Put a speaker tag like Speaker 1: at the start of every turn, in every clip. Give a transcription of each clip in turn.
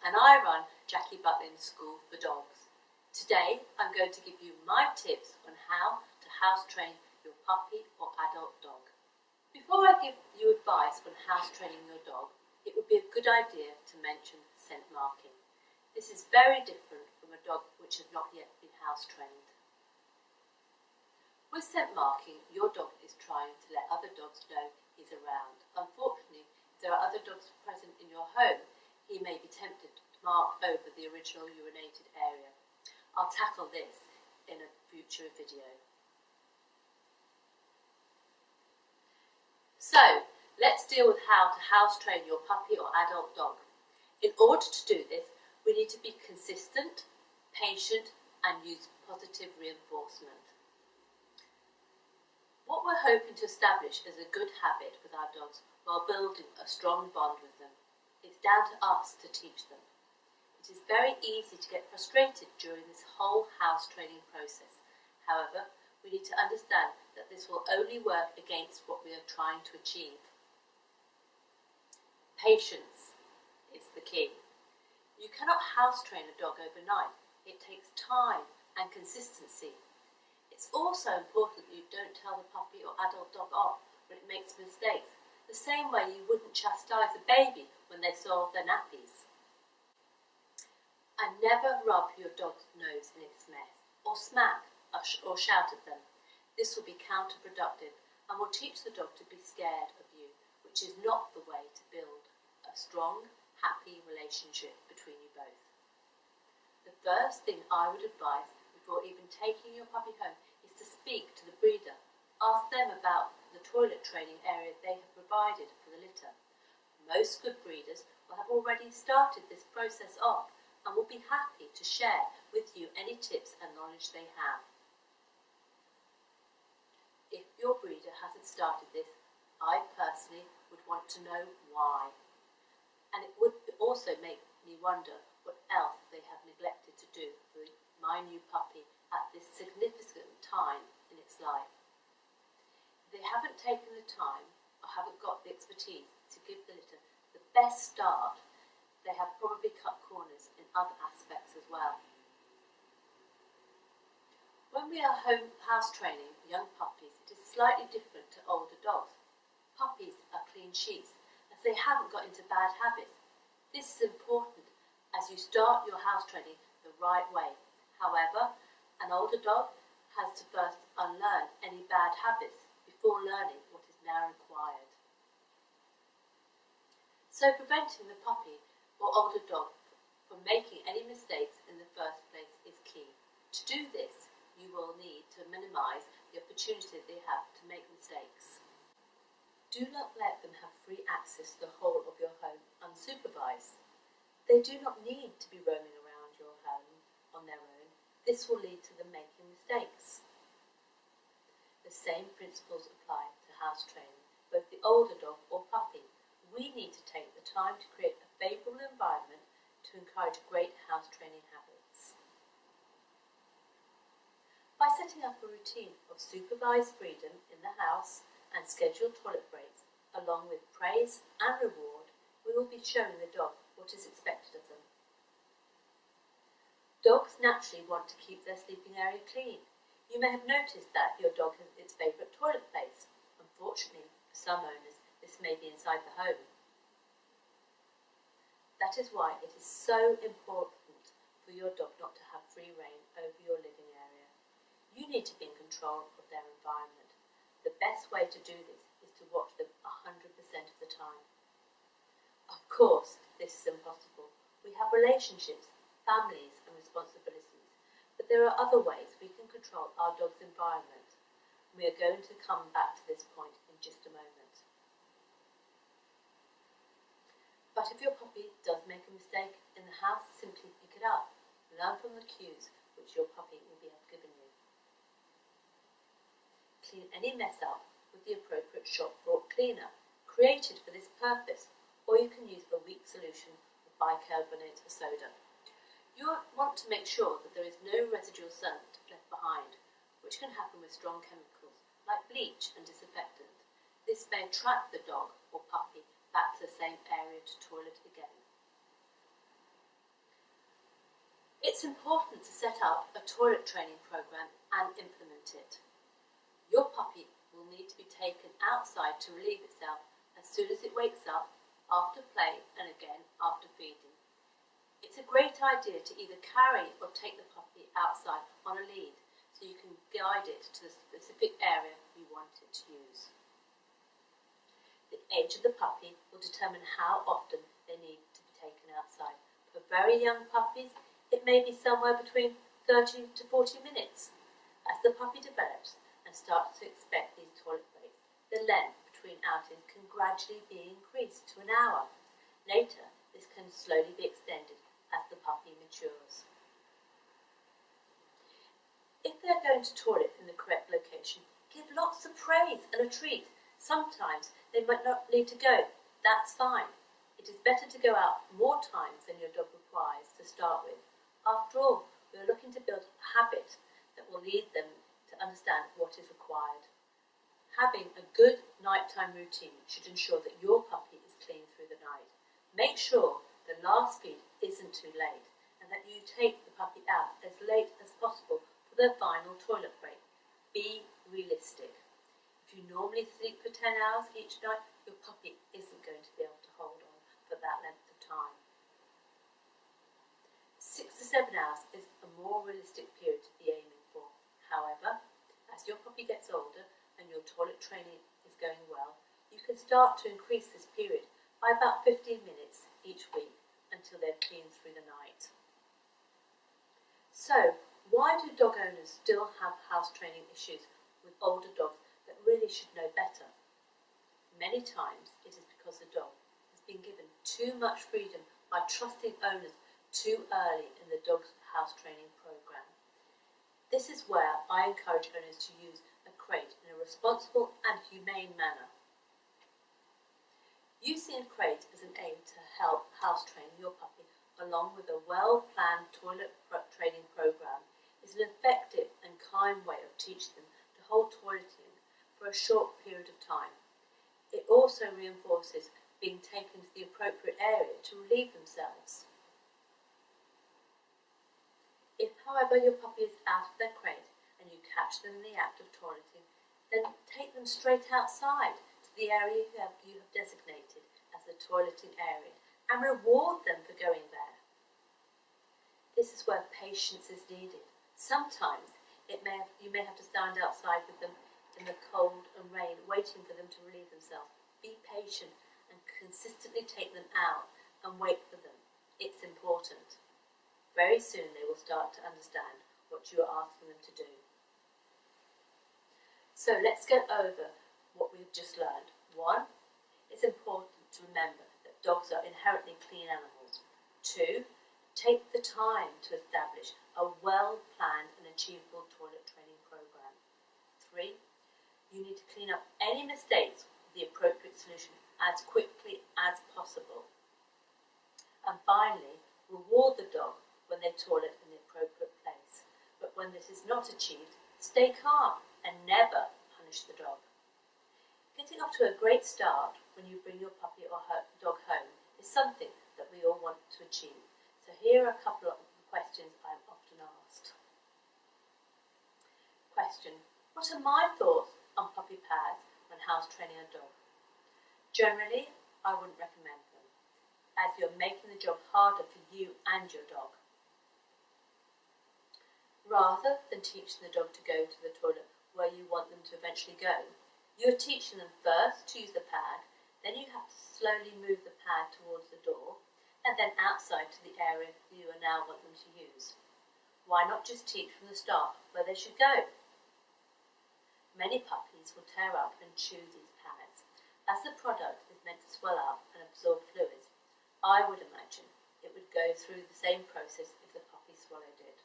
Speaker 1: and I run Jackie Butlin School for Dogs. Today I'm going to give you my tips on how to house train your puppy or adult dog. Before I give you advice on house training your dog, it would be a good idea to mention scent marking. This is very different from a dog which has not yet been house trained. With scent marking, your dog is trying to let other dogs know he's around. Unfortunately, if there are other dogs present in your home, he may be tempted to mark over the original urinated area. I'll tackle this in a future video. So, let's deal with how to house train your puppy or adult dog. In order to do this, we need to be consistent, patient, and use positive reinforcement. What we're hoping to establish is a good habit with our dogs while building a strong bond with them. It's down to us to teach them. It is very easy to get frustrated during this whole house training process. However, we need to understand that this will only work against what we are trying to achieve. Patience is the key. You cannot house train a dog overnight. It takes time and consistency. It's also important that you don't tell the puppy or adult dog off when it makes mistakes, the same way you wouldn't chastise a baby when they soil their nappies. And never rub your dog's nose in its mess, or smack or shout at them. This will be counterproductive and will teach the dog to be scared of you, which is not the way to build a strong, happy relationship between you both. The first thing I would advise before even taking your puppy home is to speak to the breeder. Ask them about the toilet training area they have provided for the litter. Most good breeders will have already started this process off and will be happy to share with you any tips and knowledge they have. If your breeder hasn't started this, I personally would want to know why. And it would also make me wonder what else they have neglected to do for my new puppy at this significant time in its life. If they haven't taken the time or haven't got the expertise to give the litter the best start, they have probably cut corners in other aspects as well. When we are house training young puppies, it is slightly different to older dogs. Puppies are clean sheets as they haven't got into bad habits. This is important as you start your house training the right way. However, an older dog has to first unlearn any bad habits before learning what is now required. So preventing the puppy or older dog from making any mistakes in the first place is key. To do this, you will need to minimise the opportunity they have to make mistakes. Do not let them have free access to the whole of your home unsupervised. They do not need to be roaming around your home on their own. This will lead to them making mistakes. The same principles apply to house training, both the older dog or puppy. We need to take the time to create a favourable environment to encourage great house training habits. By setting up a routine of supervised freedom in the house and scheduled toilet breaks, along with praise and reward, we will be showing the dog what is expected of them. Dogs naturally want to keep their sleeping area clean. You may have noticed that your dog has its favourite toilet place. Unfortunately, for some owners, this may be inside the home. That is why it is so important for your dog not to have free rein over your living area. You need to be in control of their environment. The best way to do this is to watch them 100% of the time. Of course, this is impossible. We have relationships, families and responsibilities, but there are other ways we can control our dog's environment. We are going to come back to this point in just a moment. But if your puppy does make a mistake in the house, simply pick it up. Learn from the cues which your puppy will have given you. Clean any mess up with the appropriate shop-bought cleaner, created for this purpose, or you can use a weak solution of bicarbonate of soda. You want to make sure that there is no residual scent left behind, which can happen with strong chemicals like bleach and disinfectant. This may attract the dog or puppy back to the same area to toilet again. It's important to set up a toilet training program and implement it. Your puppy will need to be taken outside to relieve itself as soon as it wakes up, after play and again after feeding. It's a great idea to either carry or take the puppy outside on a lead so you can guide it to the specific area you want it to use. The age of the puppy will determine how often they need to be taken outside. For very young puppies, it may be somewhere between 30 to 40 minutes. As the puppy develops and starts to expect these toilet breaks, the length between outings can gradually be increased to an hour. Later, this can slowly be extended as the puppy matures. If they're going to toilet in the correct location, give lots of praise and a treat. Sometimes they might not need to go. That's fine. It is better to go out more times than your dog requires to start with. After all, we are looking to build a habit that will lead them to understand what is required. Having a good nighttime routine should ensure that your puppy is clean through the night. Make sure the last feed isn't too late and that you take the puppy out as late as possible for their final toilet break. Be realistic. If you normally sleep for 10 hours each night, your puppy isn't going to be able to hold on for that length of time. 6 to 7 hours is a more realistic period to be aiming for. However, as your puppy gets older and your toilet training is going well, you can start to increase this period by about 15 minutes each week until they're clean through the night. So, why do dog owners still have house training issues with older dogs that really should know better? Many times it is because the dog has been given too much freedom by trusting owners too early in the dog's house training program. This is where I encourage owners to use a crate in a responsible and humane manner. Using a crate as an aid to help house train your puppy along with a well-planned toilet training program is an effective and kind way of teaching them to hold toileting for a short period of time. It also reinforces being taken to the appropriate area to relieve themselves. If, however, your puppy is out of their crate and you catch them in the act of toileting, then take them straight outside to the area you have designated as the toileting area and reward them for going there. This is where patience is needed. Sometimes you may have to stand outside with them in the cold and rain, waiting for them to relieve themselves. Be patient and consistently take them out and wait for them. It's important. Very soon they will start to understand what you are asking them to do. So let's go over what we've just learned. 1, it's important to remember that dogs are inherently clean animals. 2, take the time to establish a well-planned and achievable toilet training program. 3, you need to clean up any mistakes with the appropriate solution as quickly as possible. And finally, reward the dog when they toilet in the appropriate place. But when this is not achieved, stay calm and never punish the dog. Getting off to a great start when you bring your puppy or dog home is something that we all want to achieve. So here are a couple of questions I'm often asked. Question: what are my thoughts on puppy pads when house training a dog? Generally, I wouldn't recommend them, as you're making the job harder for you and your dog. Rather than teaching the dog to go to the toilet where you want them to eventually go, you're teaching them first to use the pad, then you have to slowly move the pad towards the door, and then outside to the area you now want them to use. Why not just teach from the start where they should go? Many puppies will tear up and chew these pads. As the product is meant to swell up and absorb fluids, I would imagine it would go through the same process if the puppy swallowed it.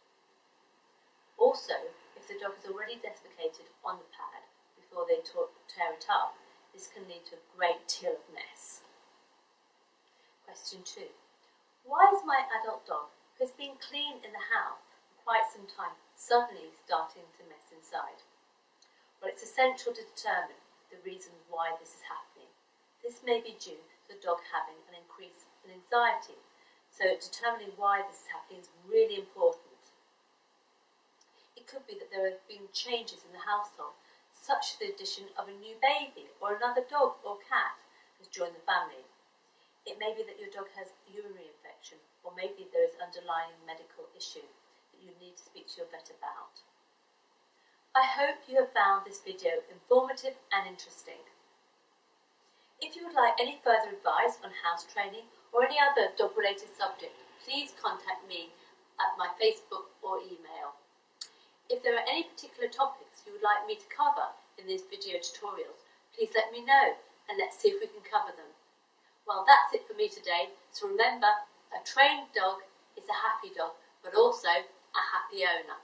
Speaker 1: Also, if the dog is already defecated on the pad before they tear it up, this can lead to a great deal of mess. Question 2. Why is my adult dog, who has been clean in the house for quite some time, suddenly starting to mess inside? Well, it's essential to determine the reasons why this is happening. This may be due to the dog having an increase in anxiety, So determining why this is happening is really important. It could be that there have been changes in the household, such as the addition of a new baby or another dog or cat has joined the family. It may be that your dog has a urinary infection, or maybe there is an underlying medical issue that you need to speak to your vet about. I hope you have found this video informative and interesting. If you would like any further advice on house training or any other dog-related subject, please contact me at my Facebook or email. If there are any particular topics you would like me to cover in these video tutorials, please let me know and let's see if we can cover them. Well, that's it for me today. So remember, a trained dog is a happy dog, but also a happy owner.